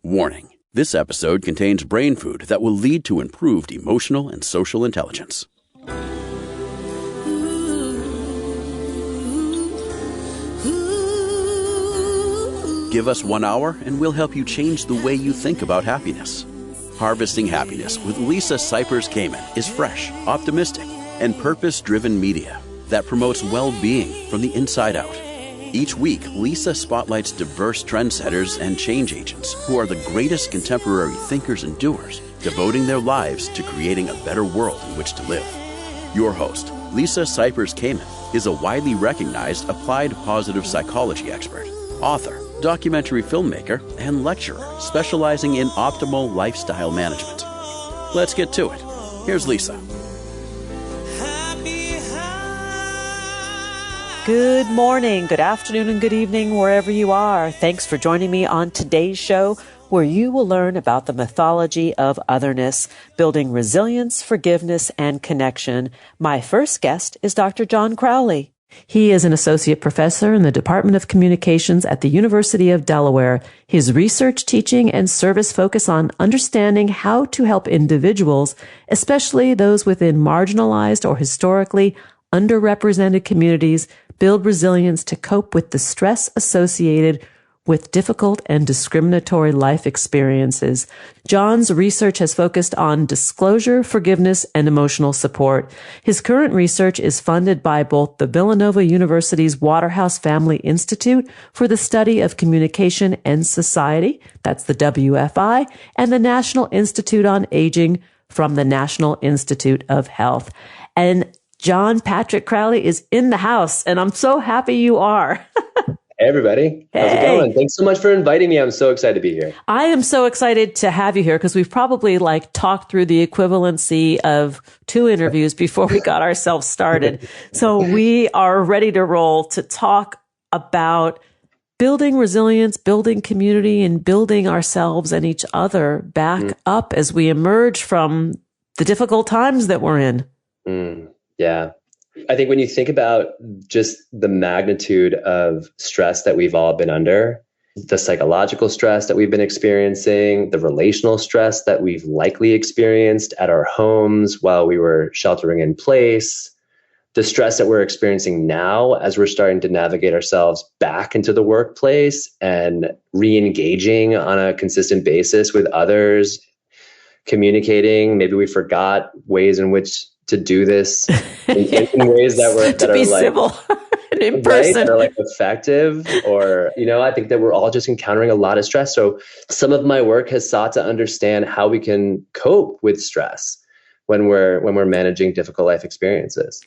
Warning: this episode contains brain food that will lead to improved emotional and social intelligence. Give us 1 hour and we'll help you change the way you think about happiness. Harvesting Happiness with Lisa Cypers Kamen is fresh, optimistic, and purpose-driven media that promotes well-being from the inside out. Each week, Lisa spotlights diverse trendsetters and change agents who are the greatest contemporary thinkers and doers, devoting their lives to creating a better world in which to live. Your host, Lisa Cypers Kamen, is a widely recognized applied positive psychology expert, author, documentary filmmaker, and lecturer specializing in optimal lifestyle management. Let's get to it. Here's Lisa. Good morning, good afternoon, and good evening, wherever you are. Thanks for joining me on today's show, where you will learn about the mythology of otherness, building resilience, forgiveness, and connection. My first guest is Dr. John Crowley. He is an associate professor in the Department of Communications at the University of Delaware. His research, teaching, and service focus on understanding how to help individuals, especially those within marginalized or historically underrepresented communities, build resilience to cope with the stress associated with difficult and discriminatory life experiences. John's research has focused on disclosure, forgiveness, and emotional support. His current research is funded by both the Villanova University's Waterhouse Family Institute for the Study of Communication and Society, that's the WFI, and the National Institute on Aging from the National Institute of Health. And John Patrick Crowley is in the house, and I'm so happy you are. Hey, everybody. How's it going? Thanks so much for inviting me. I'm so excited to be here. I am so excited to have you here because we've probably talked through the equivalency of 2 interviews before we got ourselves started. So we are ready to roll to talk about building resilience, building community, and building ourselves and each other back up as we emerge from the difficult times that we're in. Yeah. I think when you think about just the magnitude of stress that we've all been under, the psychological stress that we've been experiencing, the relational stress that we've likely experienced at our homes while we were sheltering in place, the stress that we're experiencing now as we're starting to navigate ourselves back into the workplace and re-engaging on a consistent basis with others, communicating. Maybe we forgot ways in which to do this in ways that are civil and in person, right, that are effective, or I think that we're all just encountering a lot of stress. So some of my work has sought to understand how we can cope with stress when we're managing difficult life experiences.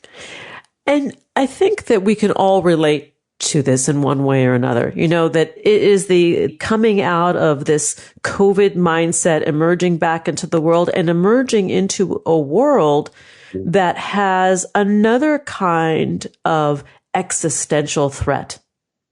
And I think that we can all relate to this in one way or another. That it is the coming out of this COVID mindset, emerging back into the world and emerging into a world that has another kind of existential threat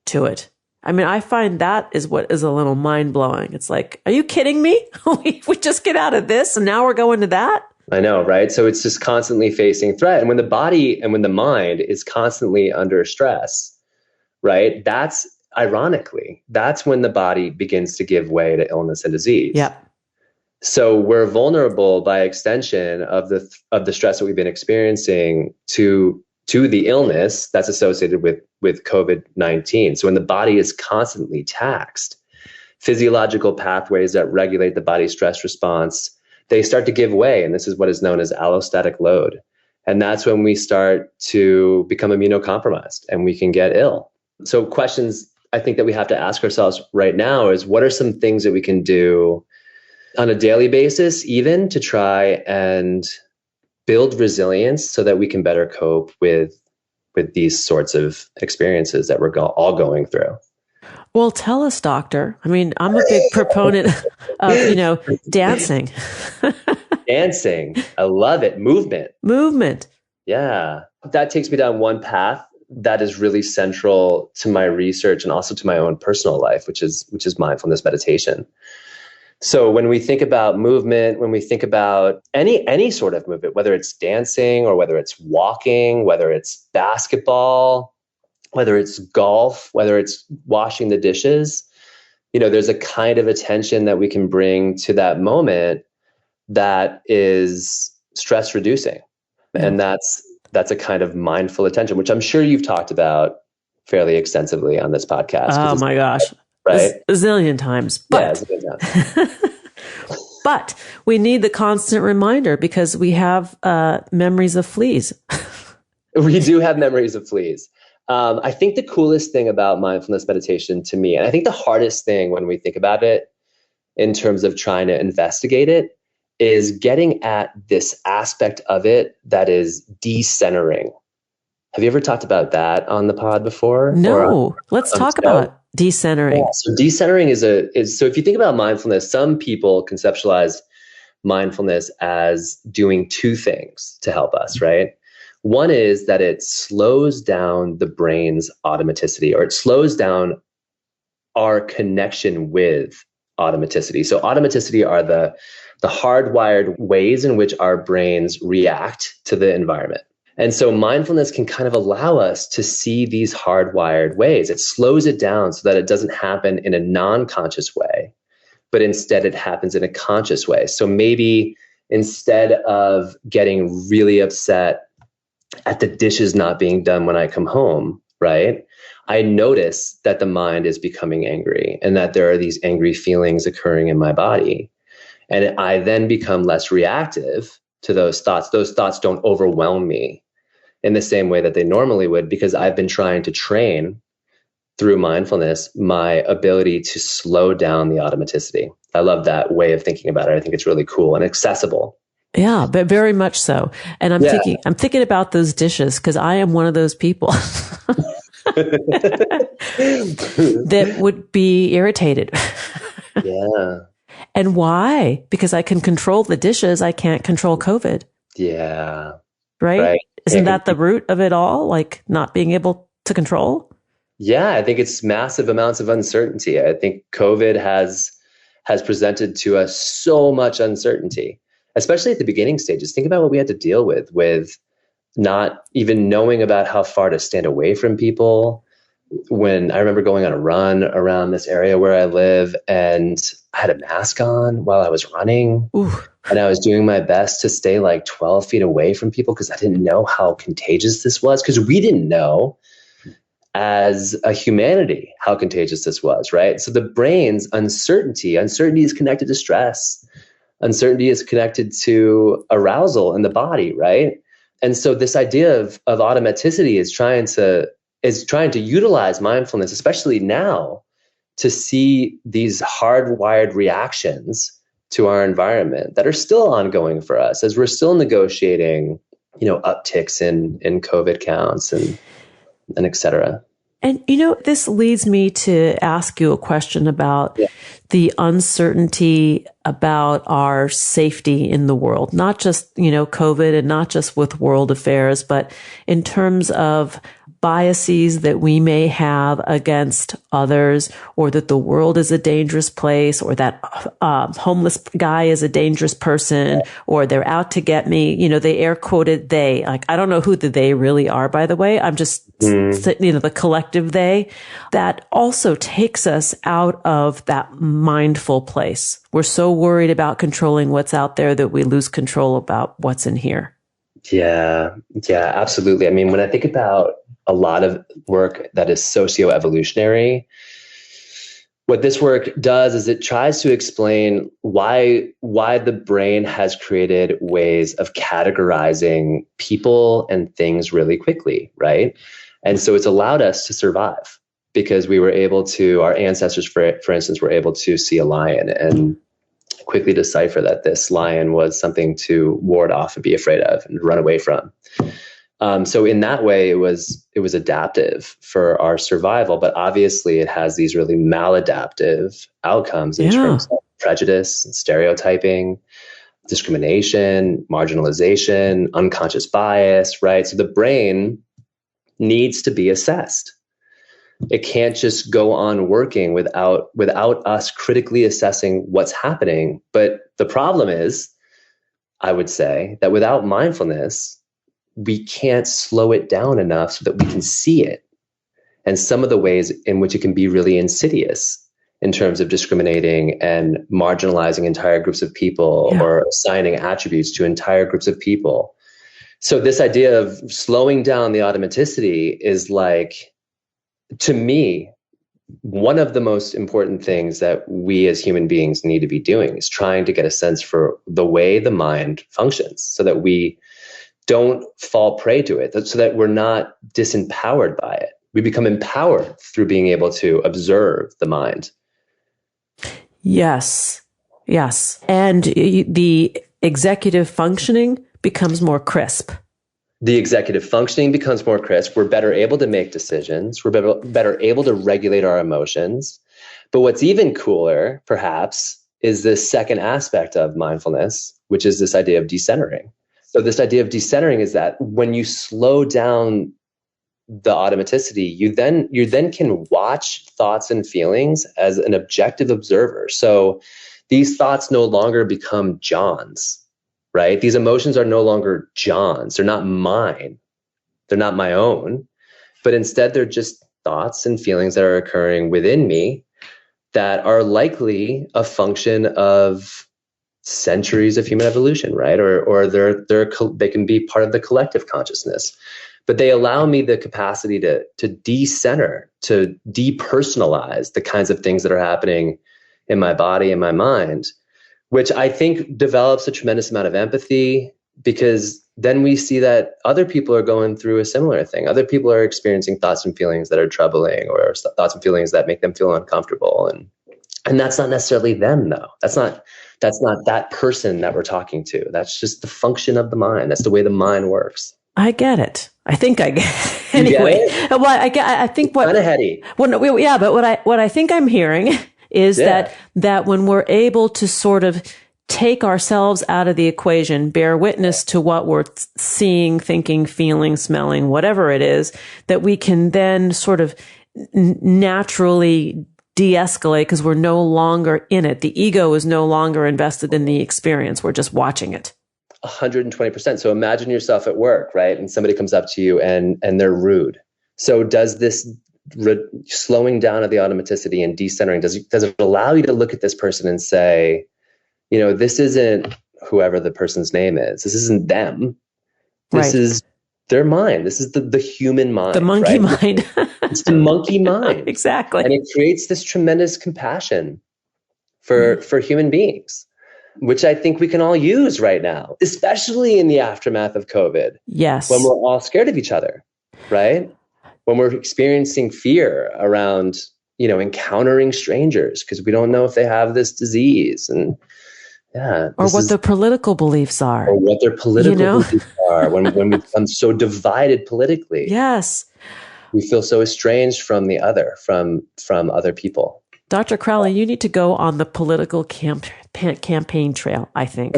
to it. I mean, I find that is what is a little mind-blowing. It's like, are you kidding me? We just get out of this and now we're going to that? I know, right? So it's just constantly facing threat. And when the body and when the mind is constantly under stress, right? That's when the body begins to give way to illness and disease. Yeah. So we're vulnerable by extension of the stress that we've been experiencing to the illness that's associated with COVID-19. So when the body is constantly taxed, physiological pathways that regulate the body's stress response, they start to give way. And this is what is known as allostatic load. And that's when we start to become immunocompromised and we can get ill. So questions I think that we have to ask ourselves right now is, what are some things that we can do on a daily basis, even to try and build resilience so that we can better cope with these sorts of experiences that we're all going through? Well, tell us, doctor. I mean, I'm a big proponent of, dancing. Dancing. I love it. Movement. Yeah. That takes me down one path that is really central to my research and also to my own personal life, which is mindfulness meditation. So when we think about movement, when we think about any sort of movement, whether it's dancing or whether it's walking, whether it's basketball, whether it's golf, whether it's washing the dishes, there's a kind of attention that we can bring to that moment that is stress reducing. Yeah. And that's a kind of mindful attention, which I'm sure you've talked about fairly extensively on this podcast. Oh my gosh. Right? A zillion times. But, but we need the constant reminder because we have memories of fleas. We do have memories of fleas. I think the coolest thing about mindfulness meditation to me, and I think the hardest thing when we think about it in terms of trying to investigate it, is getting at this aspect of it that is decentering. Have you ever talked about that on the pod before? No. Let's talk about decentering. Yeah, so decentering is so if you think about mindfulness, some people conceptualize mindfulness as doing two things to help us, right? One is that it slows down the brain's automaticity, or it slows down our connection with automaticity. So automaticity are the hardwired ways in which our brains react to the environment. And so mindfulness can kind of allow us to see these hardwired ways. It slows it down so that it doesn't happen in a non-conscious way, but instead it happens in a conscious way. So maybe instead of getting really upset at the dishes not being done when I come home, right? I notice that the mind is becoming angry and that there are these angry feelings occurring in my body. And I then become less reactive to those thoughts. Those thoughts don't overwhelm me in the same way that they normally would, because I've been trying to train through mindfulness my ability to slow down the automaticity. I love that way of thinking about it. I think it's really cool and accessible. Yeah, but very much so. And I'm thinking about those dishes because I am one of those people that would be irritated. Yeah. And why? Because I can control the dishes. I can't control COVID. Yeah. Right? Isn't that the root of it all? Like not being able to control? Yeah, I think it's massive amounts of uncertainty. I think COVID has presented to us so much uncertainty, especially at the beginning stages. Think about what we had to deal with not even knowing about how far to stand away from people. When I remember going on a run around this area where I live, and I had a mask on while I was running. Ooh. And I was doing my best to stay like 12 feet away from people because I didn't know how contagious this was, because we didn't know as a humanity how contagious this was, right? So the brain's uncertainty is connected to stress. Uncertainty is connected to arousal in the body, right? And so this idea of automaticity is trying to utilize mindfulness, especially now, to see these hardwired reactions to our environment that are still ongoing for us as we're still negotiating, upticks in COVID counts and et cetera. And, this leads me to ask you a question about the uncertainty about our safety in the world, not just, COVID and not just with world affairs, but in terms of biases that we may have against others, or that the world is a dangerous place, or that homeless guy is a dangerous person, or they're out to get me. They air quoted they. Like, I don't know who the they really are, by the way. I'm just, the collective they. That also takes us out of that mindful place. We're so worried about controlling what's out there that we lose control about what's in here. Yeah, absolutely. I mean, when I think about a lot of work that is socio-evolutionary, what this work does is it tries to explain why the brain has created ways of categorizing people and things really quickly, right? And so it's allowed us to survive because we were able to, our ancestors, for instance, were able to see a lion and quickly decipher that this lion was something to ward off and be afraid of and run away from. So in that way, it was adaptive for our survival, but obviously it has these really maladaptive outcomes in terms of prejudice, stereotyping, discrimination, marginalization, unconscious bias, right? So the brain needs to be assessed. It can't just go on working without us critically assessing what's happening. But the problem is, I would say, that without mindfulness, we can't slow it down enough so that we can see it. And some of the ways in which it can be really insidious in terms of discriminating and marginalizing entire groups of people or assigning attributes to entire groups of people. So this idea of slowing down the automaticity is like, to me, one of the most important things that we as human beings need to be doing is trying to get a sense for the way the mind functions so that we don't fall prey to it, so that we're not disempowered by it. We become empowered through being able to observe the mind. Yes. Yes. And the executive functioning becomes more crisp. The executive functioning becomes more crisp. We're better able to make decisions. We're better able to regulate our emotions. But what's even cooler, perhaps, is this second aspect of mindfulness, which is this idea of decentering. So this idea of decentering is that when you slow down the automaticity, you then can watch thoughts and feelings as an objective observer. So these thoughts no longer become John's, right? These emotions are no longer John's. They're not mine. They're not my own, but instead they're just thoughts and feelings that are occurring within me that are likely a function of centuries of human evolution, right? Or they can be part of the collective consciousness. But they allow me the capacity to decenter, to depersonalize the kinds of things that are happening in my body and my mind, which I think develops a tremendous amount of empathy, because then we see that other people are going through a similar thing. Other people are experiencing thoughts and feelings that are troubling, or thoughts and feelings that make them feel uncomfortable. And that's not necessarily them, though. That's not that person that we're talking to. That's just the function of the mind. That's the way the mind works. I get it. I think I get it. Anyway, well, I think what kind of heady. Well, yeah, but what I think I'm hearing is that when we're able to sort of take ourselves out of the equation, bear witness to what we're seeing, thinking, feeling, smelling, whatever it is, that we can then sort of naturally de-escalate because we're no longer in it. The ego is no longer invested in the experience. We're just watching it. 120%. So imagine yourself at work, right? And somebody comes up to you and they're rude. So does this slowing down of the automaticity and decentering, does it allow you to look at this person and say, you know, this isn't whoever the person's name is. This isn't them. This is their mind. This is the human mind. The monkey mind. It's the monkey mind. Exactly. And it creates this tremendous compassion for human beings, which I think we can all use right now, especially in the aftermath of COVID. Yes. When we're all scared of each other, right? When we're experiencing fear around, you know, encountering strangers because we don't know if they have this disease, and or what their political beliefs are. Or what their political beliefs are when we become so divided politically. Yes. We feel so estranged from the other, from other people. Dr. Crowley, you need to go on the political campaign trail, I think.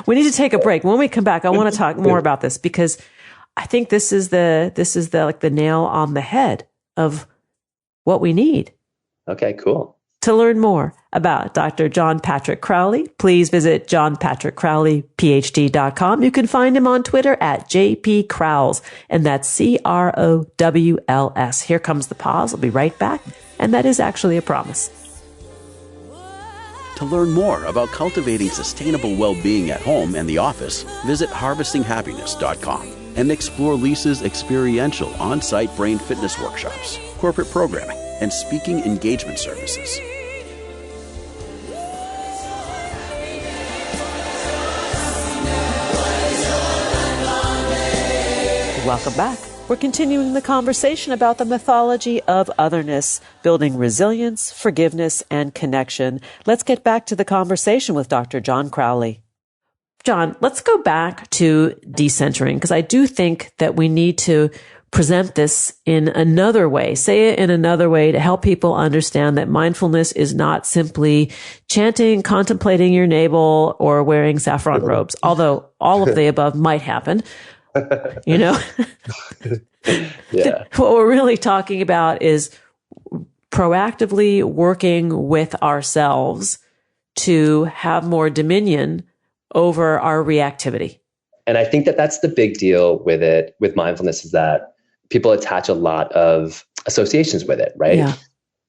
We need to take a break. When we come back, I want to talk more about this, because I think this is the nail on the head of what we need. Okay, cool. To learn more about Dr. John Patrick Crowley, please visit johnpatrickcrowleyphd.com. You can find him on Twitter at JPCrowls, and that's CROWLS. Here comes the pause. I'll be right back. And that is actually a promise. To learn more about cultivating sustainable well-being at home and the office, visit harvestinghappiness.com and explore Lisa's experiential on-site brain fitness workshops, corporate programming, and speaking engagement services. Welcome back. We're continuing the conversation about the mythology of otherness, building resilience, forgiveness, and connection. Let's get back to the conversation with Dr. John Crowley. John, let's go back to decentering, because I do think that we need to present this in another way, say it in another way to help people understand that mindfulness is not simply chanting, contemplating your navel, or wearing saffron robes, although all of the above might happen. You know, what we're really talking about is proactively working with ourselves to have more dominion over our reactivity. And I think that that's the big deal with mindfulness, is that people attach a lot of associations with it, right? Yeah.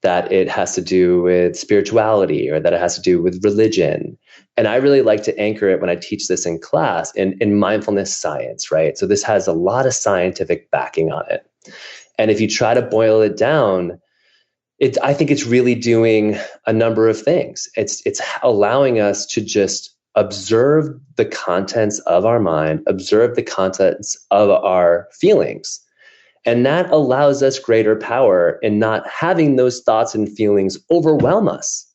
that it has to do with spirituality, or that it has to do with religion. And I really like to anchor it when I teach this in class in mindfulness science, right? So this has a lot of scientific backing on it. And if you try to boil it down, I think it's really doing a number of things. It's allowing us to just observe the contents of our mind, observe the contents of our feelings. And that allows us greater power in not having those thoughts and feelings overwhelm us,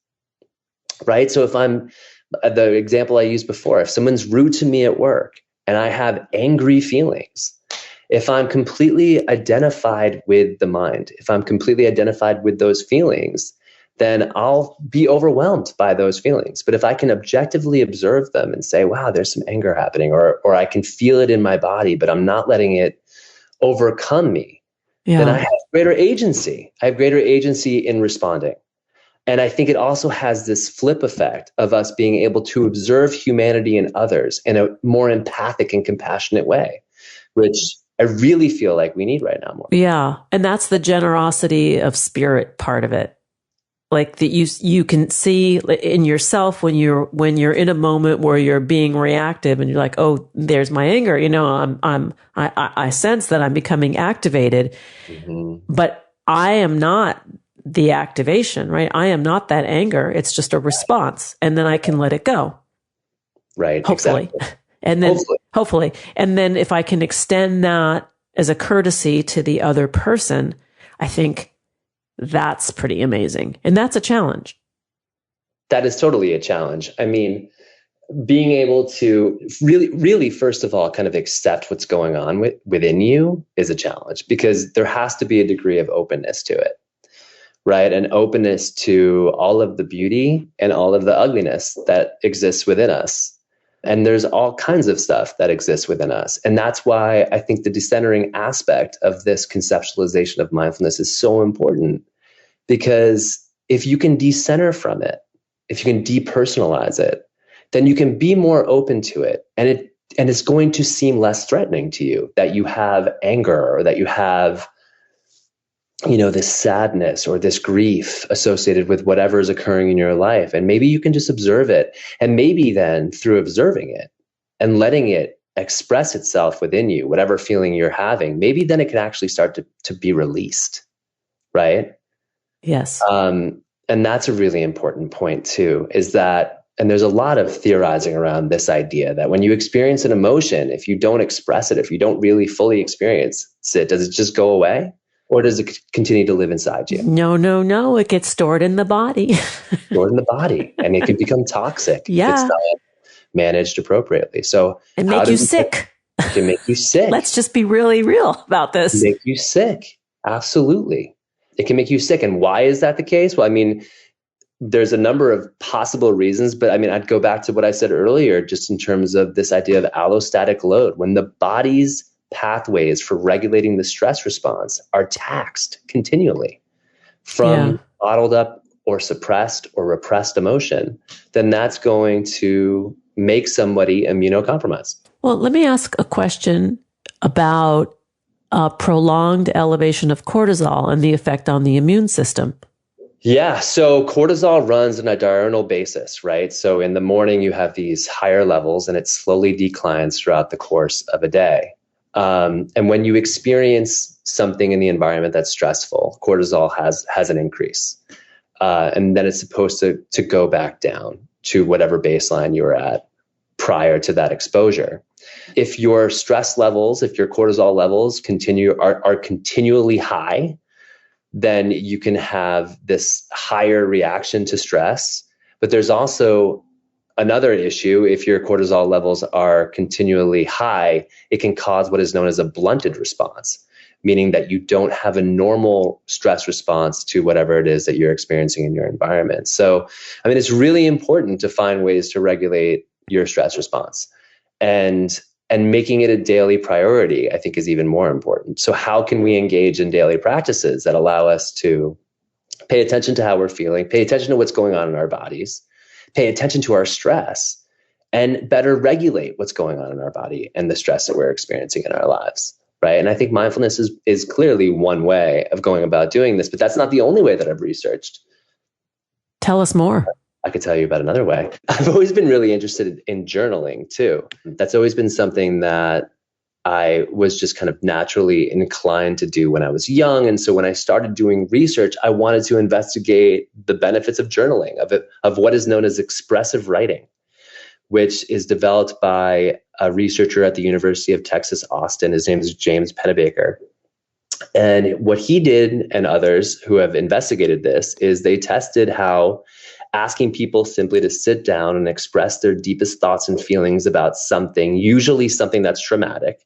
right? So if the example I used before, if someone's rude to me at work and I have angry feelings, if I'm completely identified with the mind, if I'm completely identified with those feelings, then I'll be overwhelmed by those feelings. But if I can objectively observe them and say, wow, there's some anger happening, or I can feel it in my body, but I'm not letting it overcome me, then I have greater agency. I have greater agency in responding. And I think it also has this flip effect of us being able to observe humanity in others in a more empathic and compassionate way, which I really feel like we need right now more. Yeah. And that's the generosity of spirit part of it. Like that you can see in yourself when you're in a moment where you're being reactive and you're like, oh, there's my anger. I sense that I'm becoming activated, but I am not the activation, right? I am not that anger. It's just a response, and then I can let it go. Right. Hopefully. Exactly. And then hopefully. And then if I can extend that as a courtesy to the other person, I think that's pretty amazing. And that's a challenge. That is totally a challenge. I mean, being able to really, first of all, kind of accept what's going on within you is a challenge, because there has to be a degree of openness to it, right? An openness to all of the beauty and all of the ugliness that exists within us. And there's all kinds of stuff that exists within us. And that's why I think the decentering aspect of this conceptualization of mindfulness is so important, because if you can decenter from it, if you can depersonalize it, then you can be more open to it. And it's going to seem less threatening to you that you have anger, or that you have, this sadness or this grief associated with whatever is occurring in your life. And maybe you can just observe it. And maybe then through observing it and letting it express itself within you, whatever feeling you're having, maybe then it can actually start to be released, right? Yes. And that's a really important point too, is that, and there's a lot of theorizing around this idea that when you experience an emotion, if you don't express it, if you don't really fully experience it, does it just go away? Or does it continue to live inside you? No. It gets stored in the body. Stored in the body, and it can become toxic if it's not managed appropriately. So and make you sick. It can make you sick. Let's just be really real about this. Make you sick. Absolutely. It can make you sick. And why is that the case? Well, I mean, there's a number of possible reasons, but I mean, I'd go back to what I said earlier, just in terms of this idea of allostatic load. When the body's pathways for regulating the stress response are taxed continually from bottled up or suppressed or repressed emotion, then that's going to make somebody immunocompromised. Well, let me ask a question about prolonged elevation of cortisol and the effect on the immune system. Yeah, so cortisol runs on a diurnal basis, right? So in the morning, you have these higher levels, and it slowly declines throughout the course of a day. And when you experience something in the environment that's stressful, cortisol has an increase. And then it's supposed to go back down to whatever baseline you were at prior to that exposure. If your stress levels, if your cortisol levels are continually high, then you can have this higher reaction to stress. But there's also another issue. If your cortisol levels are continually high, it can cause what is known as a blunted response, meaning that you don't have a normal stress response to whatever it is that you're experiencing in your environment. So, I mean, it's really important to find ways to regulate your stress response. And making it a daily priority, I think, is even more important. So how can we engage in daily practices that allow us to pay attention to how we're feeling, pay attention to what's going on in our bodies, pay attention to our stress, and better regulate what's going on in our body and the stress that we're experiencing in our lives? right? And I think mindfulness is clearly one way of going about doing this, but that's not the only way that I've researched. Tell us more. I could tell you about another way. I've always been really interested in journaling too. That's always been something that I was just kind of naturally inclined to do when I was young. And so when I started doing research, I wanted to investigate the benefits of journaling, of what is known as expressive writing, which is developed by a researcher at the University of Texas, Austin. His name is James Pennebaker. And what he did, and others who have investigated this, is they tested how asking people simply to sit down and express their deepest thoughts and feelings about something, usually something that's traumatic,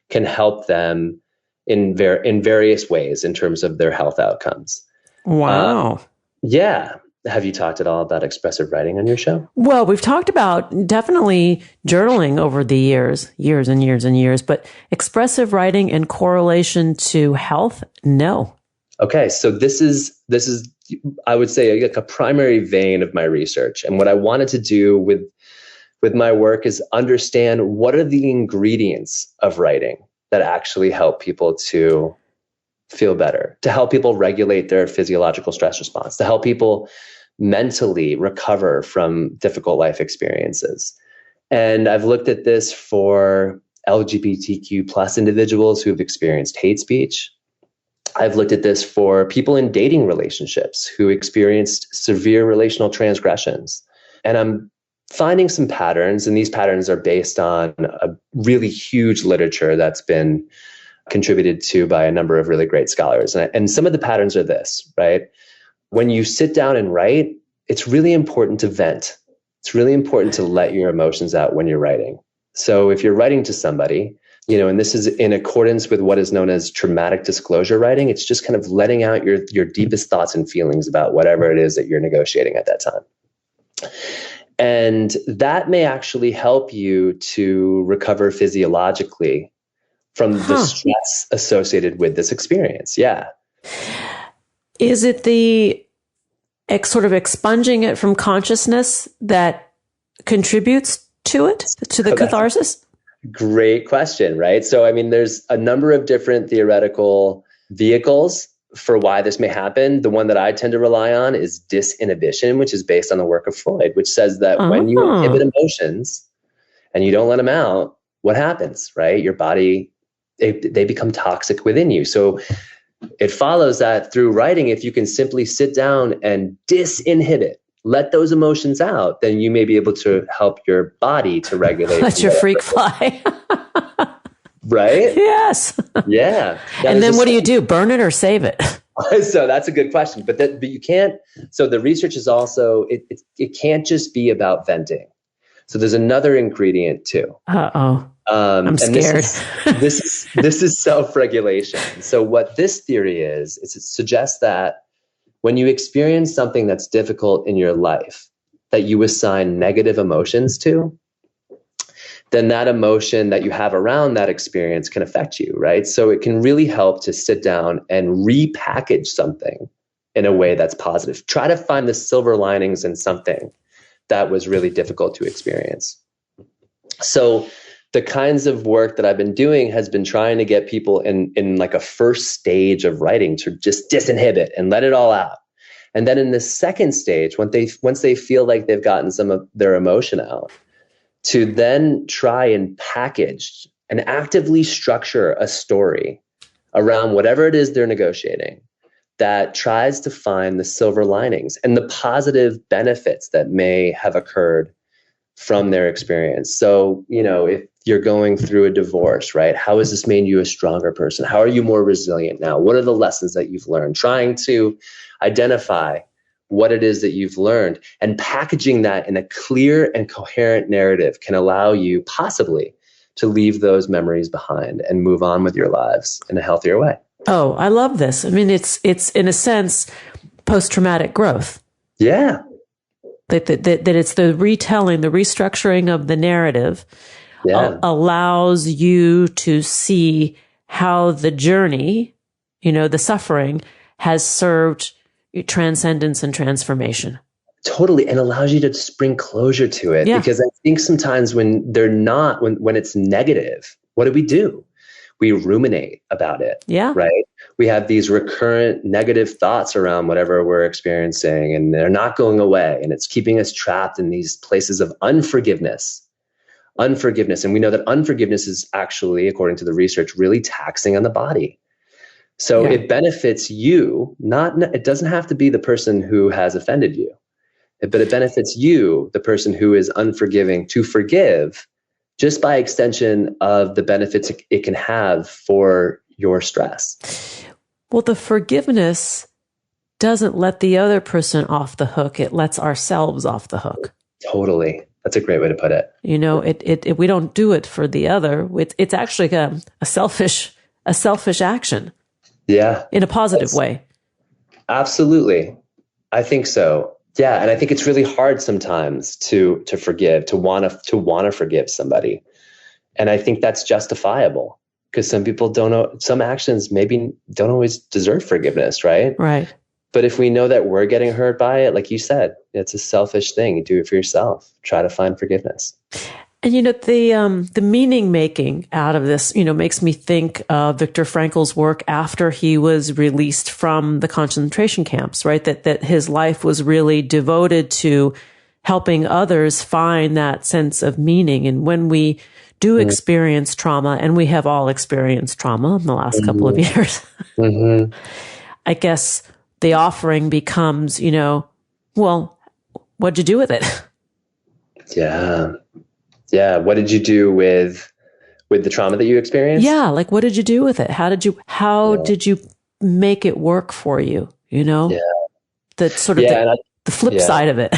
can help them in various ways in terms of their health outcomes. Wow. Yeah. Have you talked at all about expressive writing on your show? Well, we've talked about definitely journaling over the years and years and years, but expressive writing in correlation to health, no. Okay, so this is I would say like a primary vein of my research, and what I wanted to do with my work is understand what are the ingredients of writing that actually help people to feel better, to help people regulate their physiological stress response, to help people mentally recover from difficult life experiences. And I've looked at this for LGBTQ plus individuals who've experienced hate speech. I've looked at this for people in dating relationships who experienced severe relational transgressions. And I'm finding some patterns, and these patterns are based on a really huge literature that's been contributed to by a number of really great scholars. And some of the patterns are this, right? When you sit down and write, it's really important to vent. It's really important to let your emotions out when you're writing. So if you're writing to somebody, and this is in accordance with what is known as traumatic disclosure writing, it's just kind of letting out your deepest thoughts and feelings about whatever it is that you're negotiating at that time. And that may actually help you to recover physiologically from the stress associated with this experience. Yeah. Is it the sort of expunging it from consciousness that contributes to it, to the catharsis? Great question, right? So, I mean, there's a number of different theoretical vehicles for why this may happen. The one that I tend to rely on is disinhibition, which is based on the work of Freud, which says that when you inhibit emotions and you don't let them out, what happens, right? Your body, they become toxic within you. So it follows that through writing, if you can simply sit down and disinhibit, let those emotions out, then you may be able to help your body to regulate. Let your freak fly. Right? Yes. Yeah. And then what do? Burn it or save it? So that's a good question. But you can't. So the research is also, it can't just be about venting. So there's another ingredient too. Uh-oh. I'm scared. This is self-regulation. So what this theory is it suggests that when you experience something that's difficult in your life that you assign negative emotions to, then that emotion that you have around that experience can affect you, right? So it can really help to sit down and repackage something in a way that's positive. Try to find the silver linings in something that was really difficult to experience. So the kinds of work that I've been doing has been trying to get people in like a first stage of writing to just disinhibit and let it all out. And then in the second stage, once they feel like they've gotten some of their emotion out, to then try and package and actively structure a story around whatever it is they're negotiating that tries to find the silver linings and the positive benefits that may have occurred from their experience. So, if you're going through a divorce, right? How has this made you a stronger person? How are you more resilient now? What are the lessons that you've learned? Trying to identify what it is that you've learned and packaging that in a clear and coherent narrative can allow you possibly to leave those memories behind and move on with your lives in a healthier way. Oh, I love this. I mean, it's in a sense post-traumatic growth. Yeah. That it's the retelling, the restructuring of the narrative allows you to see how the journey, the suffering has served transcendence and transformation. Totally. And allows you to bring closure to it. Yeah. Because I think sometimes when it's negative, what do? we ruminate about it. Yeah. Right. We have these recurrent negative thoughts around whatever we're experiencing, and they're not going away. And it's keeping us trapped in these places of unforgiveness. And we know that unforgiveness is actually, according to the research, really taxing on the body. So it benefits you, it doesn't have to be the person who has offended you, but it benefits you, the person who is unforgiving, to forgive, just by extension of the benefits it can have for your stress. Well, the forgiveness doesn't let the other person off the hook. It lets ourselves off the hook. Totally. That's a great way to put it. You know, it we don't do it for the other. It's actually a selfish action. Yeah. In a positive way. Absolutely. I think so. Yeah. And I think it's really hard sometimes to forgive, to want to forgive somebody. And I think that's justifiable, because some people don't know, some actions maybe don't always deserve forgiveness, right? Right. But if we know that we're getting hurt by it, like you said, it's a selfish thing. You do it for yourself. Try to find forgiveness. And, you know, the meaning making out of this, you know, makes me think of Viktor Frankl's work after he was released from the concentration camps, right? That his life was really devoted to helping others find that sense of meaning. And when we do experience trauma, and we have all experienced trauma in the last couple of years, I guess the offering becomes, you know, well, what'd you do with it? Yeah. Yeah. What did you do with the trauma that you experienced? Yeah. Like, what did you do with it? How did you make it work for you? You know, the sort of the flip side of it.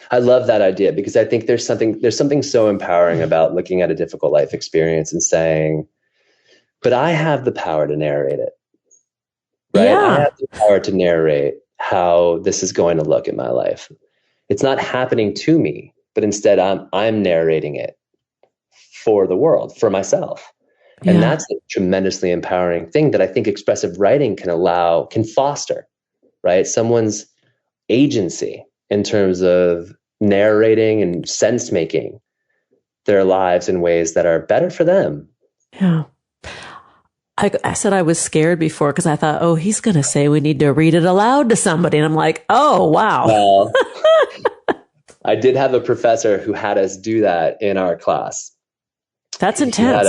I love that idea, because I think there's something so empowering about looking at a difficult life experience and saying, but I have the power to narrate it. Right. Yeah. I have the power to narrate how this is going to look in my life. It's not happening to me, but instead I'm narrating it for the world, for myself. Yeah. And that's a tremendously empowering thing that I think expressive writing can foster, right? Someone's agency in terms of narrating and sense making their lives in ways that are better for them. Yeah. I said I was scared before because I thought, oh, he's going to say we need to read it aloud to somebody. And I'm like, oh, wow. Well, I did have a professor who had us do that in our class. That's intense.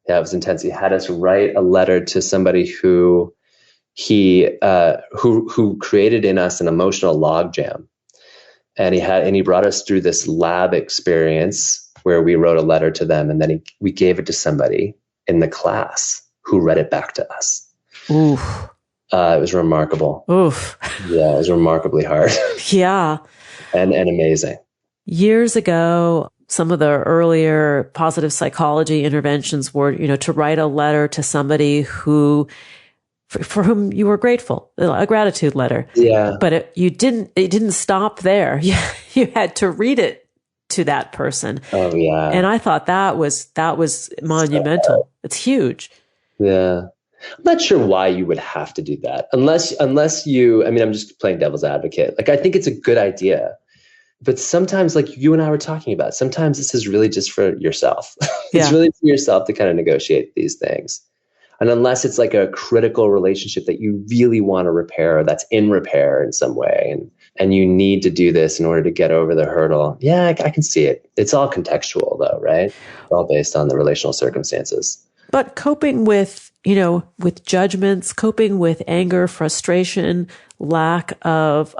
It was intense. He had us write a letter to somebody who created in us an emotional logjam. And he brought us through this lab experience where we wrote a letter to them, and then we gave it to somebody in the class who read it back to us. Oof. It was remarkable. Oof. Yeah, it was remarkably hard. Yeah. And amazing. Years ago, some of the earlier positive psychology interventions were, you know, to write a letter to somebody for whom you were grateful, a gratitude letter. Yeah. But it didn't stop there. You had to read it to that person. Oh yeah. And I thought that was monumental. It's huge. Yeah. I'm not sure why you would have to do that unless you, I mean, I'm just playing devil's advocate. Like, I think it's a good idea, but sometimes, like you and I were talking about, sometimes this is really just for yourself. It's really for yourself to kind of negotiate these things. And unless it's like a critical relationship that you really want to repair, or that's in repair in some way, and you need to do this in order to get over the hurdle. Yeah, I can see it. It's all contextual though, right? It's all based on the relational circumstances. But coping with, you know, with judgments, coping with anger, frustration, lack of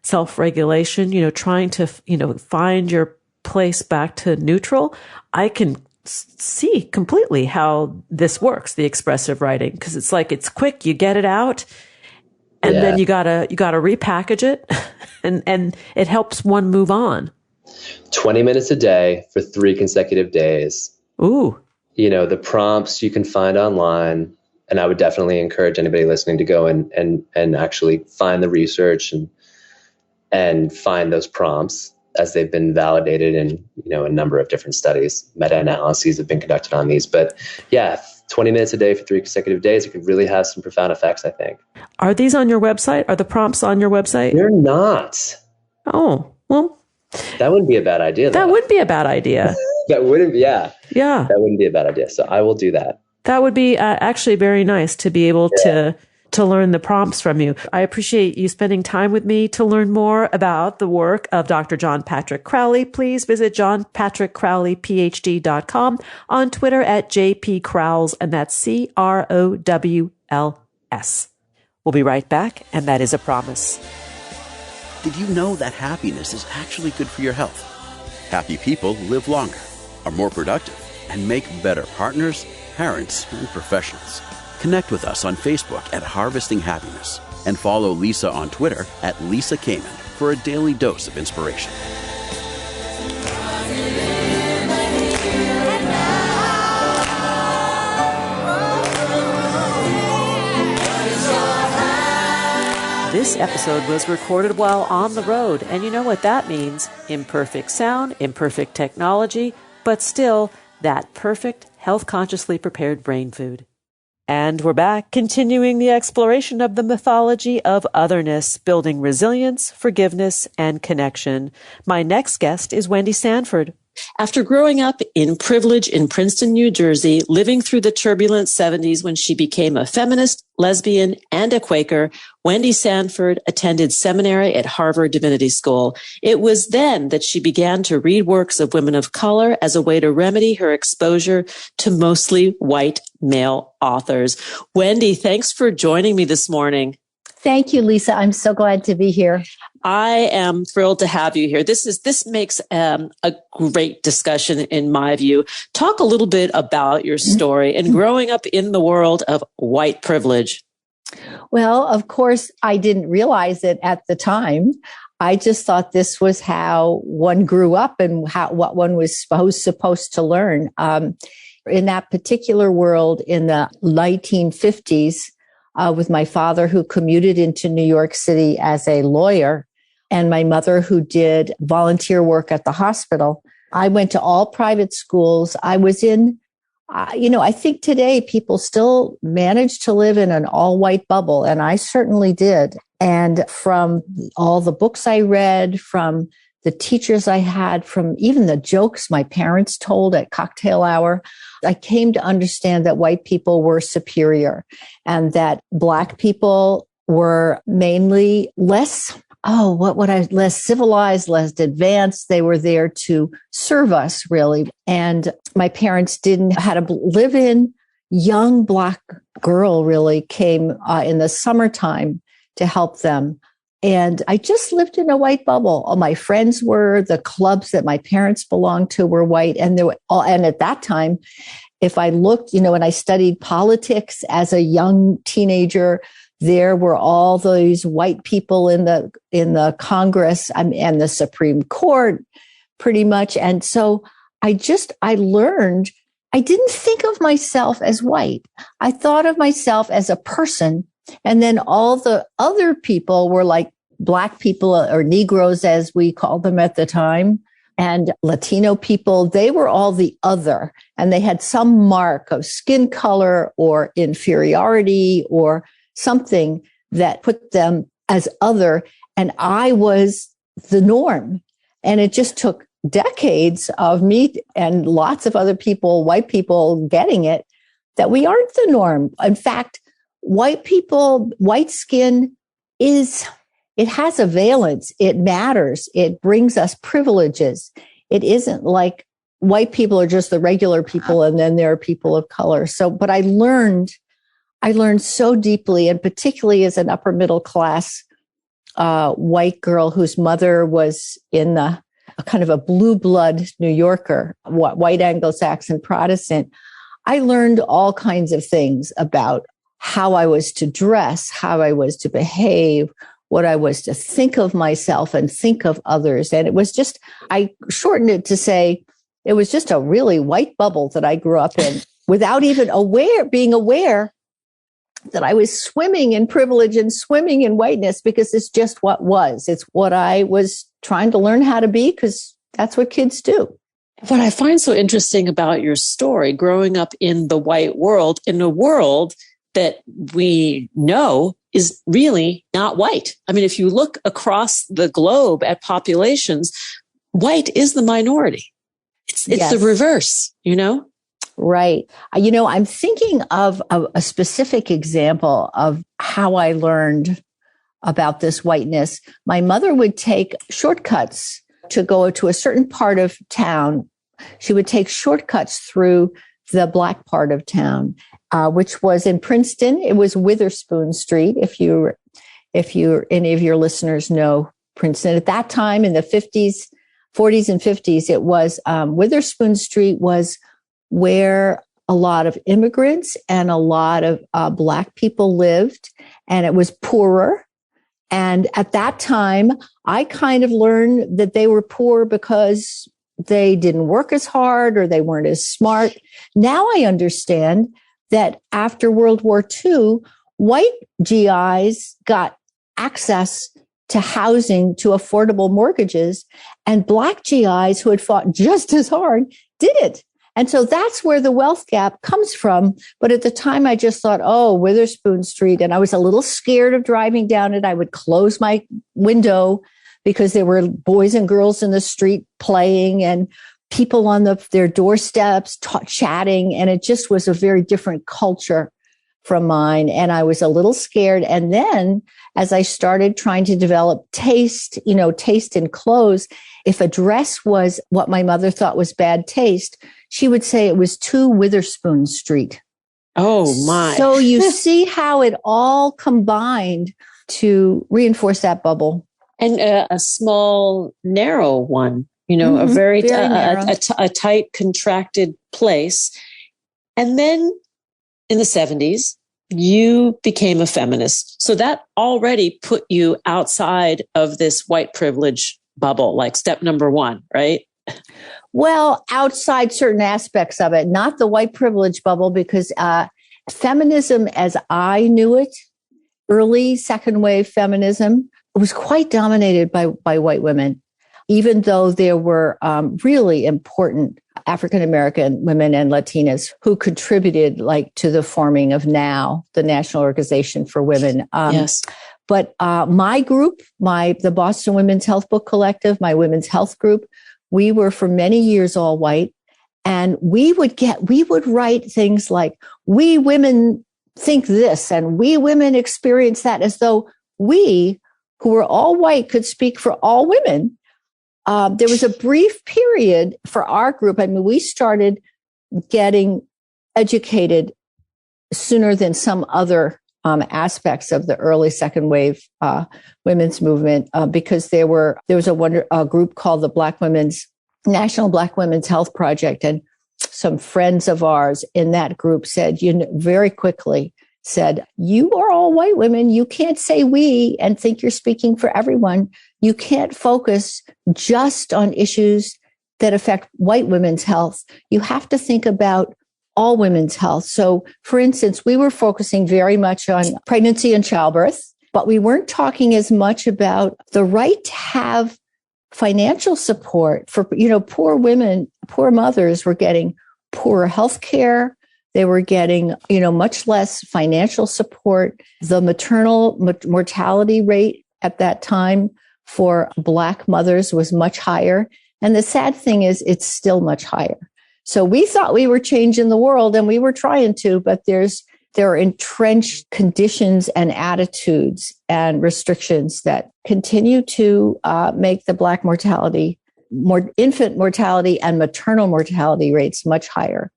self-regulation, you know, trying to, you know, find your place back to neutral, I can see completely how this works, the expressive writing, because it's like, it's quick, you get it out, and then you gotta repackage it, and it helps one move on. 20 minutes a day for 3 consecutive days. Ooh. You know, the prompts you can find online, and I would definitely encourage anybody listening to go and actually find the research and find those prompts, as they've been validated in, you know, a number of different studies. Meta-analyses have been conducted on these. But yeah, 20 minutes a day for 3 consecutive days, it could really have some profound effects, I think. Are these on your website? Are the prompts on your website? They're not. Oh, well. That wouldn't be a bad idea, though. That would be a bad idea. That wouldn't be, yeah. Yeah. That wouldn't be a bad idea. So I will do that. That would be actually very nice to be able to learn the prompts from you. I appreciate you spending time with me. To learn more about the work of Dr. John Patrick Crowley, please visit johnpatrickcrowleyphd.com, on Twitter at jpcrowls, and that's CROWLS. We'll be right back, and that is a promise. Did you know that happiness is actually good for your health? Happy people live longer, are more productive, and make better partners, parents, and professionals. Connect with us on Facebook at Harvesting Happiness and follow Lisa on Twitter at Lisa Kamen for a daily dose of inspiration. This episode was recorded while on the road, and you know what that means. Imperfect sound, imperfect technology, but still that perfect, health-consciously prepared brain food. And we're back, continuing the exploration of the mythology of otherness, building resilience, forgiveness, and connection. My next guest is Wendy Sanford. After growing up in privilege in Princeton, New Jersey, living through the turbulent 70s when she became a feminist, lesbian, and a Quaker, Wendy Sanford attended seminary at Harvard Divinity School. It was then that she began to read works of women of color as a way to remedy her exposure to mostly white male authors. Wendy, thanks for joining me this morning. Thank you, Lisa. I'm so glad to be here. I am thrilled to have you here. This makes a great discussion in my view. Talk a little bit about your story and growing up in the world of white privilege. Well, of course, I didn't realize it at the time. I just thought this was how one grew up and what one was supposed to learn. In that particular world in the 1950s, with my father who commuted into New York City as a lawyer, and my mother who did volunteer work at the hospital. I went to all private schools. I was in, I think today people still manage to live in an all-white bubble, and I certainly did. And from all the books I read, from the teachers I had, from even the jokes my parents told at cocktail hour, I came to understand that white people were superior and that Black people were mainly less civilized, less advanced. They were there to serve us, really. And my parents had a live-in young Black girl really came in the summertime to help them. And I just lived in a white bubble. All my friends were, the clubs that my parents belonged to were white. And and at that time, if I looked, when I studied politics as a young teenager, there were all those white people in the Congress and the Supreme Court, pretty much. And so I learned, I didn't think of myself as white. I thought of myself as a person. And then all the other people were like Black people or Negroes, as we called them at the time, and Latino people. They were all the other, and they had some mark of skin color or inferiority or something that put them as other. And I was the norm. And it just took decades of me and lots of other people, white people, getting it, that we aren't the norm. In fact, white skin it has a valence. It matters. It brings us privileges. It isn't like white people are just the regular people and then there are people of color. But I learned so deeply, and particularly as an upper middle class white girl whose mother was in a kind of a blue blood New Yorker, white Anglo-Saxon Protestant. I learned all kinds of things about how I was to dress, how I was to behave, what I was to think of myself and think of others. And it was just, I shortened it to say, it was just a really white bubble that I grew up in without even being aware that I was swimming in privilege and swimming in whiteness, because it's just what was. It's what I was trying to learn how to be, because that's what kids do. What I find so interesting about your story, growing up in the white world, in a world that we know is really not white. I mean, if you look across the globe at populations, white is the minority. It's Yes. the reverse, Right. I'm thinking of a specific example of how I learned about this whiteness. My mother would take shortcuts to go to a certain part of town. She would take shortcuts through the black part of town, which was in Princeton. It was Witherspoon Street. If any of your listeners know Princeton at that time in the 40s and 50s, it was Witherspoon Street was where a lot of immigrants and a lot of black people lived, and it was poorer. And at that time, I kind of learned that they were poor because they didn't work as hard or they weren't as smart. Now I understand that after World War II, white GIs got access to housing, to affordable mortgages, and black GIs who had fought just as hard didn't. And so that's where the wealth gap comes from. But at the time, I just thought, oh, Witherspoon Street. And I was a little scared of driving down it. I would close my window because there were boys and girls in the street playing and people on their doorsteps chatting. And it just was a very different culture from mine. And I was a little scared. And then as I started trying to develop taste in clothes, if a dress was what my mother thought was bad taste, she would say it was too Witherspoon Street. Oh, my. So you see how it all combined to reinforce that bubble. And a small, narrow one, a very a tight, contracted place. And then in the 70s, you became a feminist. So that already put you outside of this white privilege bubble, like step number one, right? Well, outside certain aspects of it, not the white privilege bubble, because feminism as I knew it, early second wave feminism, was quite dominated by white women, even though there were really important African-American women and Latinas who contributed to the forming of NOW, the National Organization for Women. Yes. But my group, the Boston Women's Health Book Collective, my women's health group, we were for many years all white. And we would write things like, we women think this and we women experience that, as though we, who were all white, could speak for all women. There was a brief period for our group. I mean, we started getting educated sooner than some other aspects of the early second wave women's movement, because there was a group called the National Black Women's Health Project, and some friends of ours in that group said, very quickly said, you are all white women. You can't say we and think you're speaking for everyone. You can't focus just on issues that affect white women's health. You have to think about all women's health. So, for instance, we were focusing very much on pregnancy and childbirth, but we weren't talking as much about the right to have financial support for, poor women. Poor mothers were getting poorer health care. They were getting, much less financial support. The maternal mortality rate at that time for Black mothers was much higher. And the sad thing is, it's still much higher. So we thought we were changing the world, and we were trying to, but there are entrenched conditions and attitudes and restrictions that continue to make the Black infant mortality and maternal mortality rates much higher.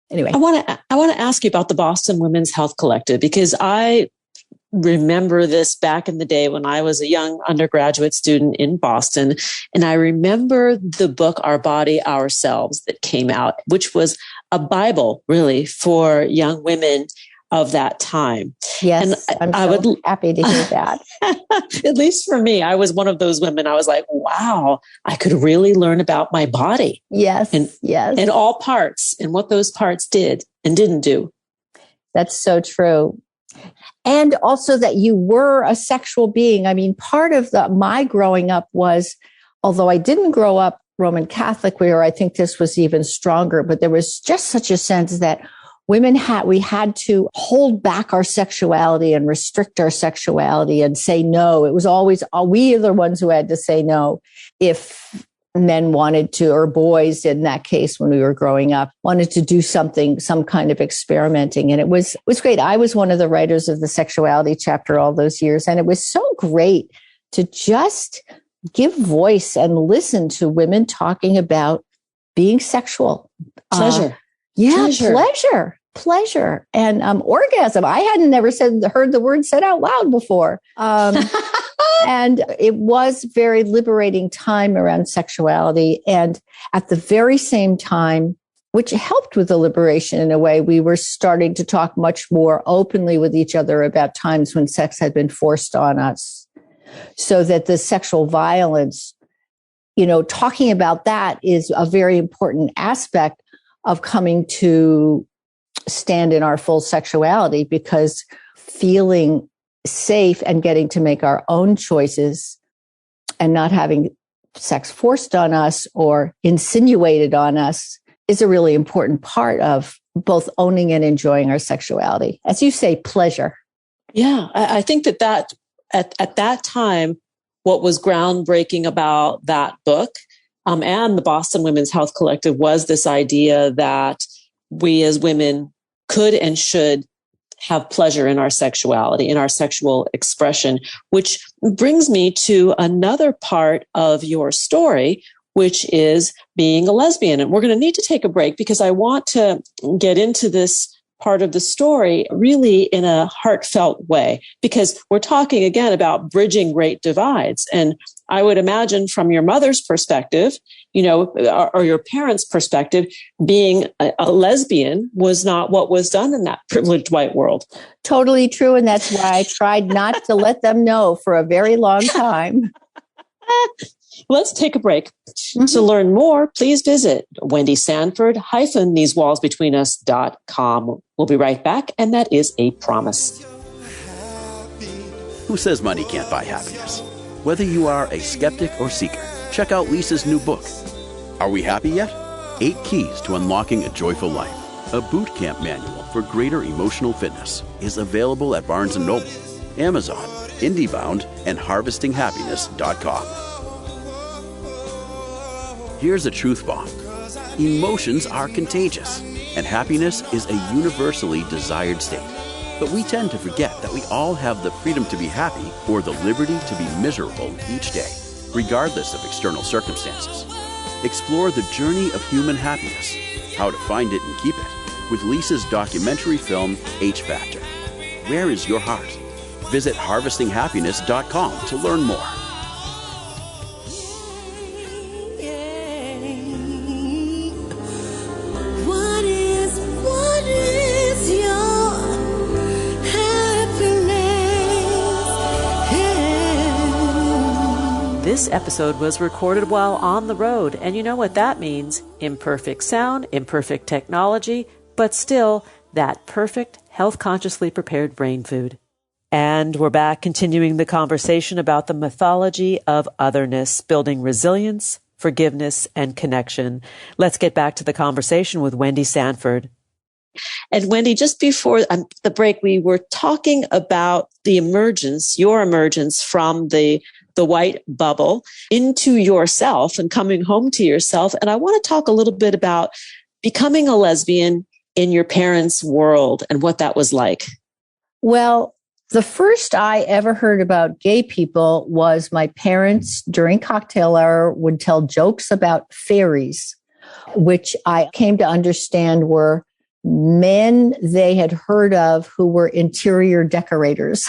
Anyway, I want to ask you about the Boston Women's Health Collective, because I remember this back in the day when I was a young undergraduate student in Boston. And I remember the book, Our Body, Ourselves, that came out, which was a Bible really for young women of that time. Yes, and I would happy to hear that. At least for me, I was one of those women. I was like, wow, I could really learn about my body. Yes, yes. In all parts, and what those parts did and didn't do. That's so true. And also that you were a sexual being. I mean, part of my growing up was, although I didn't grow up Roman Catholic, where I think this was even stronger, but there was just such a sense that we had to hold back our sexuality and restrict our sexuality and say no. It was always, we are the ones who had to say no. If men wanted to, or boys in that case, when we were growing up, wanted to do something, some kind of experimenting. And it was great. I was one of the writers of the sexuality chapter all those years. And it was so great to just give voice and listen to women talking about being sexual. Pleasure. Pleasure. And orgasm. I hadn't never heard the word said out loud before. And it was very liberating time around sexuality. And at the very same time, which helped with the liberation in a way, we were starting to talk much more openly with each other about times when sex had been forced on us. So that the sexual violence, talking about that is a very important aspect of coming to stand in our full sexuality, because feeling safe and getting to make our own choices and not having sex forced on us or insinuated on us is a really important part of both owning and enjoying our sexuality. As you say, pleasure. Yeah, I think that at that time, what was groundbreaking about that book and the Boston Women's Health Collective was this idea that we as women could and should have pleasure in our sexuality, in our sexual expression, which brings me to another part of your story, which is being a lesbian. And we're going to need to take a break because I want to get into this part of the story really in a heartfelt way, because we're talking again about bridging great divides. And I would imagine from your mother's perspective, or your parents' perspective, being a lesbian was not what was done in that privileged white world. Totally true. And that's why I tried not to let them know for a very long time. Let's take a break. Mm-hmm. To learn more, please visit Wendy Sanford -thesewallsbetweenus.com. We'll be right back, and that is a promise. Who says money can't buy happiness? Whether you are a skeptic or seeker, check out Lisa's new book. Are we happy yet? 8 Keys to Unlocking a Joyful Life, a boot camp manual for greater emotional fitness, is available at Barnes & Noble, Amazon, IndieBound, and HarvestingHappiness.com. Here's a truth bomb. Emotions are contagious, and happiness is a universally desired state. But we tend to forget that we all have the freedom to be happy or the liberty to be miserable each day, regardless of external circumstances. Explore the journey of human happiness, how to find it and keep it, with Lisa's documentary film, H Factor. Where is your heart? Visit HarvestingHappiness.com to learn more. This episode was recorded while on the road, and you know what that means. Imperfect sound, imperfect technology, but still that perfect, health-consciously prepared brain food. And we're back continuing the conversation about the mythology of otherness, building resilience, forgiveness, and connection. Let's get back to the conversation with Wendy Sanford. And Wendy, just before the break, we were talking about the emergence, your emergence from the white bubble into yourself and coming home to yourself. And I want to talk a little bit about becoming a lesbian in your parents' world and what that was like. Well, the first I ever heard about gay people was my parents during cocktail hour would tell jokes about fairies, which I came to understand were men they had heard of who were interior decorators.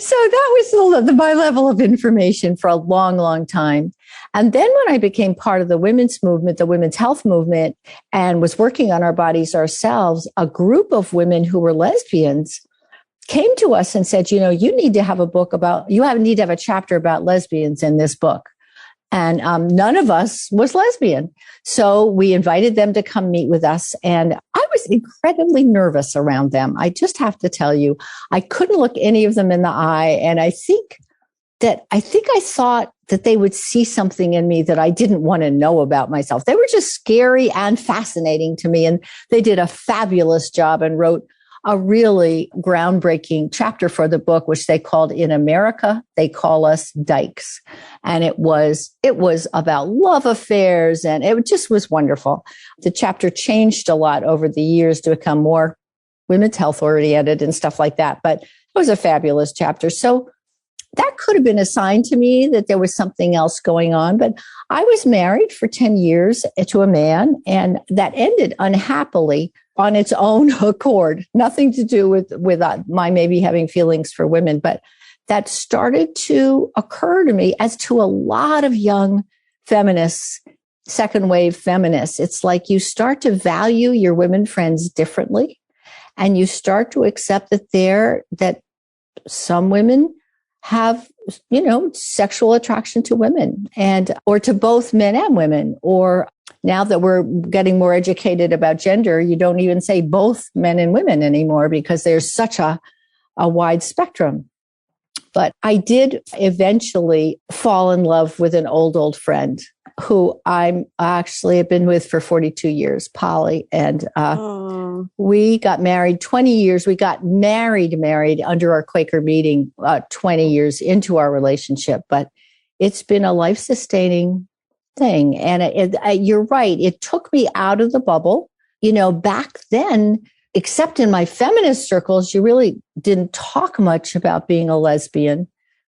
So that was my level of information for a long, long time. And then when I became part of the women's movement, the women's health movement, and was working on our bodies ourselves, a group of women who were lesbians came to us and said, you need to have need to have a chapter about lesbians in this book. And none of us was lesbian. So we invited them to come meet with us. And I was incredibly nervous around them. I just have to tell you, I couldn't look any of them in the eye. And I think I thought that they would see something in me that I didn't want to know about myself. They were just scary and fascinating to me. And they did a fabulous job and wrote a really groundbreaking chapter for the book, which they called In America, They Call Us Dykes. And it was about love affairs, and it just was wonderful. The chapter changed a lot over the years to become more women's health oriented and stuff like that. But it was a fabulous chapter. So that could have been a sign to me that there was something else going on. But I was married for 10 years to a man, and that ended unhappily on its own accord. Nothing to do with my maybe having feelings for women, but that started to occur to me, as to a lot of young feminists, second wave feminists. It's like you start to value your women friends differently, and you start to accept that some women have, sexual attraction to women, or to both men and women. Or now that we're getting more educated about gender, you don't even say both men and women anymore, because there's such a wide spectrum. But I did eventually fall in love with an old friend who I actually have been with for 42 years, Polly. And we got married 20 years. We got married under our Quaker meeting 20 years into our relationship. But it's been a life-sustaining thing. And you're right. It took me out of the bubble. Back then, except in my feminist circles, you really didn't talk much about being a lesbian.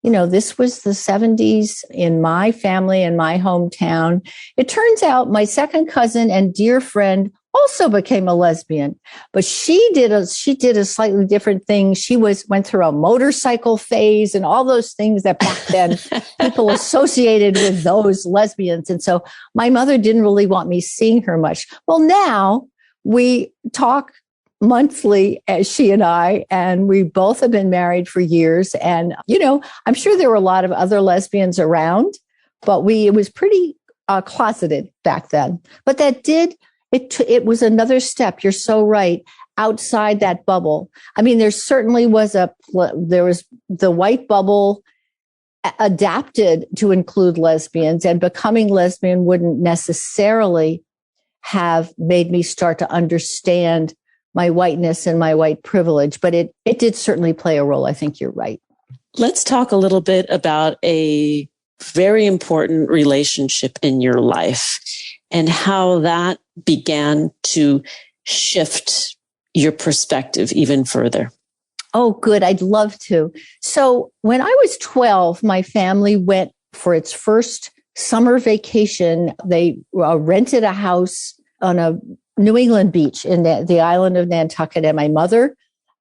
This was the 70s in my family, in my hometown. It turns out my second cousin and dear friend also became a lesbian, but she did a slightly different thing. She went through a motorcycle phase and all those things that back then people associated with those lesbians. And so my mother didn't really want me seeing her much. Well, now we talk monthly, as she and I, and we both have been married for years. And, I'm sure there were a lot of other lesbians around, but it was pretty closeted back then. But it was another step. You're so right. Outside that bubble. I mean, there certainly was the white bubble adapted to include lesbians, and becoming lesbian wouldn't necessarily have made me start to understand my whiteness and my white privilege, but it did certainly play a role. I think you're right. Let's talk a little bit about a very important relationship in your life and how that began to shift your perspective even further. Oh, good. I'd love to. So when I was 12, my family went for its first summer vacation. They rented a house on a New England beach in the island of Nantucket. And my mother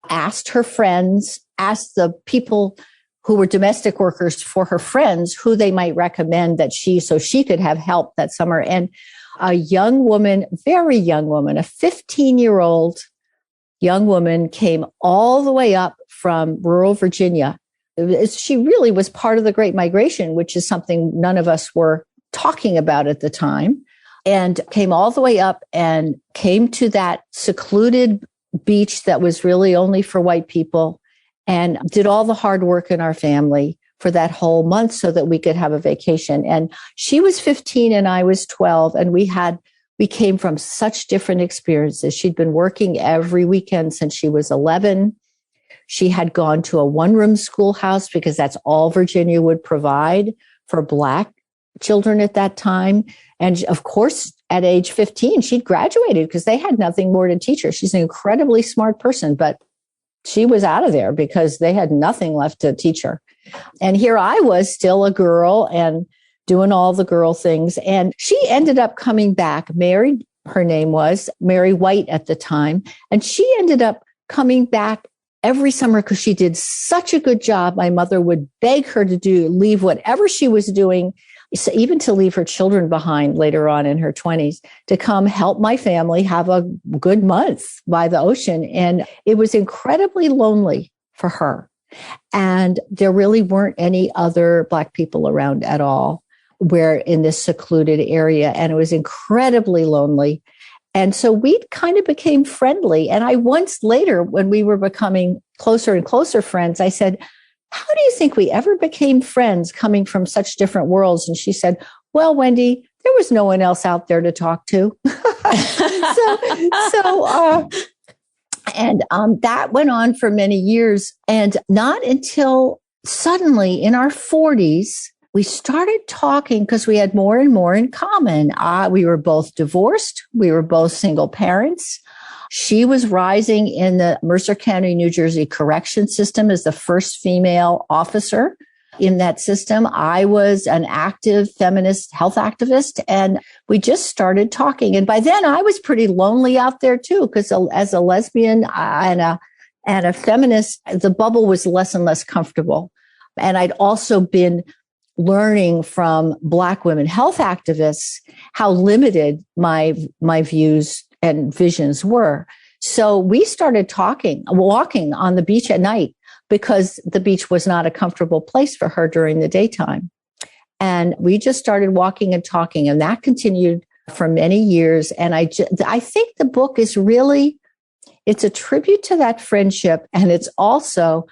asked her friends, asked the people who were domestic workers for her friends who they might recommend so she could have help that summer. And a young woman, very young woman, a 15-year-old young woman came all the way up from rural Virginia. She really was part of the Great Migration, which is something none of us were talking about at the time. And came all the way up and came to that secluded beach that was really only for white people, and did all the hard work in our family for that whole month so that we could have a vacation. And she was 15 and I was 12. And we came from such different experiences. She'd been working every weekend since she was 11. She had gone to a one-room schoolhouse because that's all Virginia would provide for Black children at that time. And of course, at age 15, she'd graduated because they had nothing more to teach her. She's an incredibly smart person, but she was out of there because they had nothing left to teach her. And here I was, still a girl and doing all the girl things. And she ended up coming back, married. Her name was Mary White at the time. And she ended up coming back every summer because she did such a good job. My mother would beg her to leave whatever she was doing, so even to leave her children behind later on in her 20s, to come help my family have a good month by the ocean. And it was incredibly lonely for her. And there really weren't any other Black people around at all. We're in this secluded area, and it was incredibly lonely. And so we kind of became friendly. And I once later, when we were becoming closer and closer friends, I said, how do you think we ever became friends coming from such different worlds? And she said, well, Wendy, there was no one else out there to talk to. So And that went on for many years. And not until suddenly in our 40s, we started talking because we had more and more in common. We were both divorced. We were both single parents. She was rising in the Mercer County, New Jersey correction system as the first female officer in that system. I was an active feminist health activist, and we just started talking. And by then I was pretty lonely out there too, because as a lesbian and a feminist, the bubble was less and less comfortable. And I'd also been learning from Black women health activists how limited my views and visions were. So we started walking on the beach at night, because the beach was not a comfortable place for her during the daytime. And we just started walking and talking, and that continued for many years. And I think the book is really, it's a tribute to that friendship. And it's also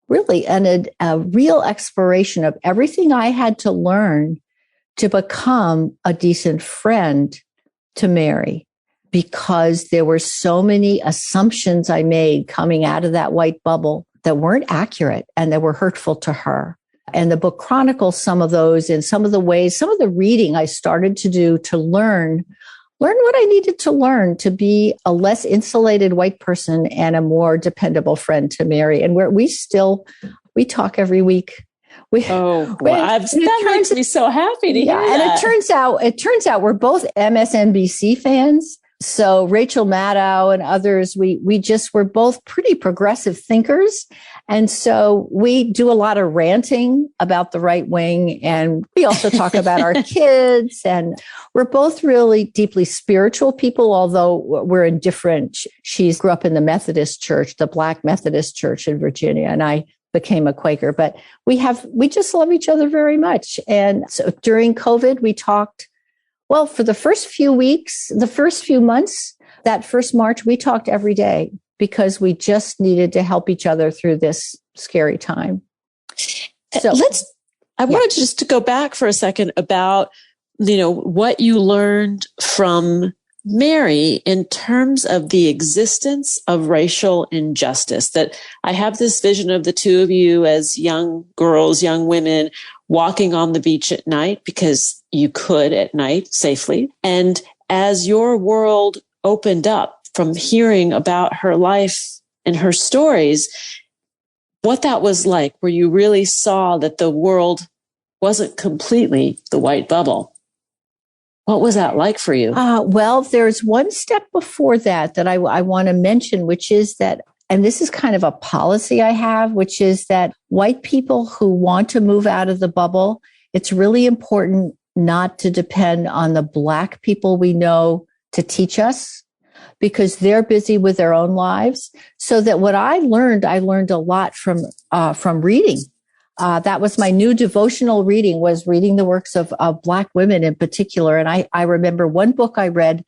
really a real exploration of everything I had to learn to become a decent friend to Mary, because there were so many assumptions I made coming out of that white bubble that weren't accurate and that were hurtful to her. And the book chronicles some of those and some of the ways, some of the reading I started to do to learn what I needed to learn to be a less insulated white person and a more dependable friend to Mary. And we talk every week. That makes me so happy to hear that. And it turns out we're both MSNBC fans. So Rachel Maddow and others, we're both pretty progressive thinkers. And so we do a lot of ranting about the right wing. And we also talk about our kids. And we're both really deeply spiritual people, although we're in different. She grew up in the Methodist church, the Black Methodist church in Virginia. And I became a Quaker, but we just love each other very much. And so during COVID, we talked. Well, for the first few weeks, the first few months, that first March, we talked every day because we just needed to help each other through this scary time. So I wanted just to go back for a second about, what you learned from Mary in terms of the existence of racial injustice. That I have this vision of the two of you as young girls, young women, walking on the beach at night because you could at night safely. And as your world opened up from hearing about her life and her stories, what that was like, where you really saw that the world wasn't completely the white bubble. What was that like for you? Well, there's one step before that I want to mention, which is that, and this is kind of a policy I have, which is that white people who want to move out of the bubble, it's really important not to depend on the Black people we know to teach us, because they're busy with their own lives. So that what I learned a lot from reading. That was my new devotional reading, was reading the works of Black women in particular. And I remember one book I read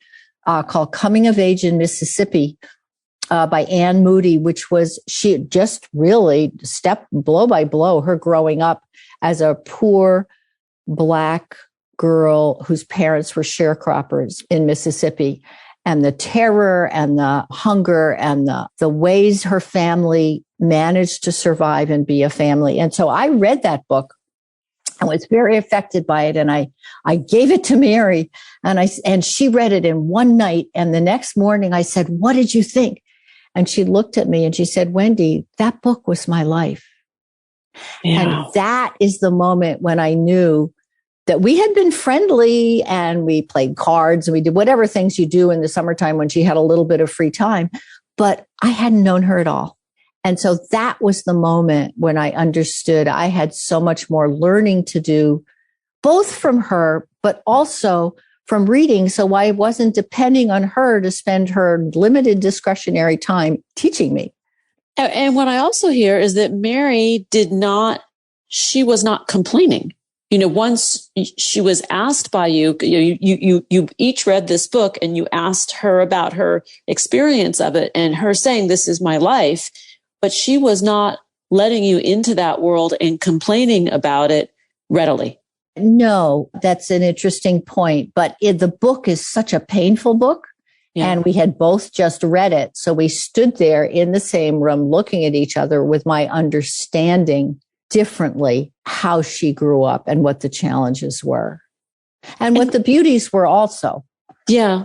called Coming of Age in Mississippi, by Anne Moody, which was, she just really stepped blow by blow, her growing up as a poor Black girl whose parents were sharecroppers in Mississippi, and the terror and the hunger and the ways her family managed to survive and be a family. And so I read that book and was very affected by it. And I gave it to Mary, and she read it in one night. And the next morning I said, "What did you think?" And she looked at me and she said, "Wendy, that book was my life." Yeah. And that is the moment when I knew that we had been friendly, and we played cards and we did whatever things you do in the summertime when she had a little bit of free time, but I hadn't known her at all. And so that was the moment when I understood I had so much more learning to do, both from her, but also from reading. So I wasn't depending on her to spend her limited discretionary time teaching me. And what I also hear is that Mary she was not complaining. Once she was asked by you each read this book and you asked her about her experience of it, and her saying, "This is my life," but she was not letting you into that world and complaining about it readily. No, that's an interesting point. But the book is such a painful book. And we had both just read it. So we stood there in the same room looking at each other with my understanding differently how she grew up and what the challenges were and what the beauties were also. Yeah.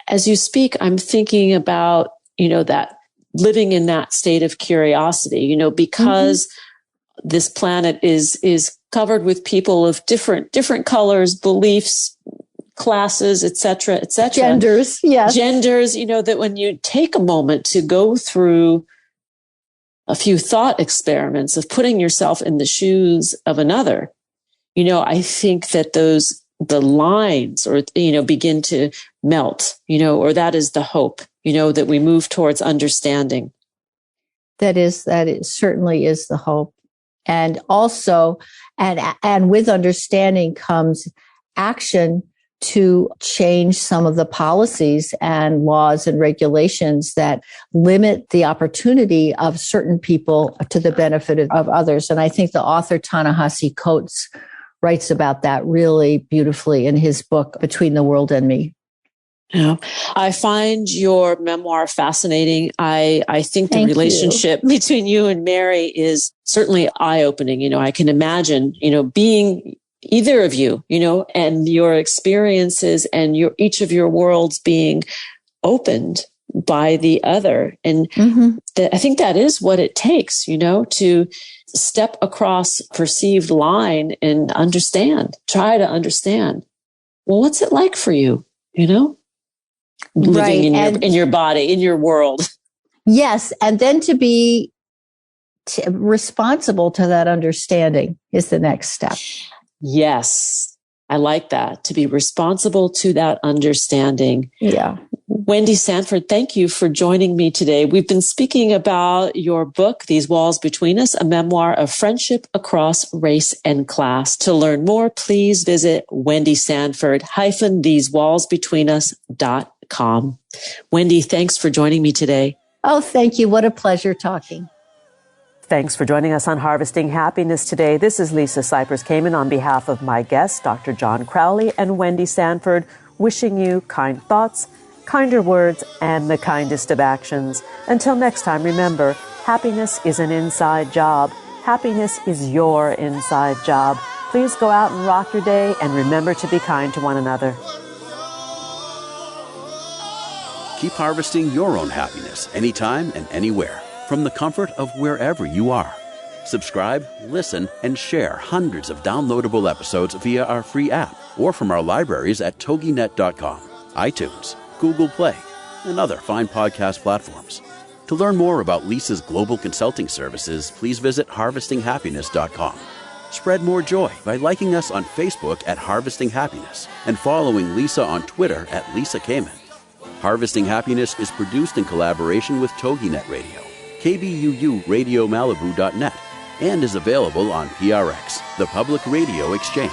As you speak, I'm thinking about, that living in that state of curiosity, because this planet is covered with people of different colors, beliefs, classes, et cetera, et cetera. Genders, yes. Genders, that when you take a moment to go through a few thought experiments of putting yourself in the shoes of another, I think that the lines begin to melt, or that is the hope, that we move towards understanding. That certainly is the hope. And also, and with understanding comes action to change some of the policies and laws and regulations that limit the opportunity of certain people to the benefit of others. And I think the author Ta-Nehisi Coates writes about that really beautifully in his book, Between the World and Me. Yeah. I find your memoir fascinating. I think the relationship between you and Mary is certainly eye-opening. I can imagine, being either of you, and your experiences and each of your worlds being opened by the other. And I think that is what it takes, to step across perceived line and try to understand. Well, what's it like for you, living in your body, in your world? Yes. And then to be responsible to that understanding is the next step. Yes. I like that. To be responsible to that understanding. Yeah. Wendy Sanford, thank you for joining me today. We've been speaking about your book, These Walls Between Us, a memoir of friendship across race and class. To learn more, please visit Wendy Sanford thesewallsbetweenus.com. Wendy, thanks for joining me today. Oh, thank you. What a pleasure talking. Thanks for joining us on Harvesting Happiness today. This is Lisa Cypers Kamen on behalf of my guests, Dr. John Crowley and Wendy Sanford, wishing you kind thoughts, kinder words, and the kindest of actions. Until next time, remember, happiness is an inside job. Happiness is your inside job. Please go out and rock your day and remember to be kind to one another. Keep harvesting your own happiness anytime and anywhere, from the comfort of wherever you are. Subscribe, listen, and share hundreds of downloadable episodes via our free app or from our libraries at toginet.com, iTunes, Google Play, and other fine podcast platforms. To learn more about Lisa's global consulting services, please visit harvestinghappiness.com. Spread more joy by liking us on Facebook at Harvesting Happiness and following Lisa on Twitter at Lisa Kamen. Harvesting Happiness is produced in collaboration with TogiNet Radio, KBUU Radio Malibu.net, and is available on PRX, the Public Radio Exchange.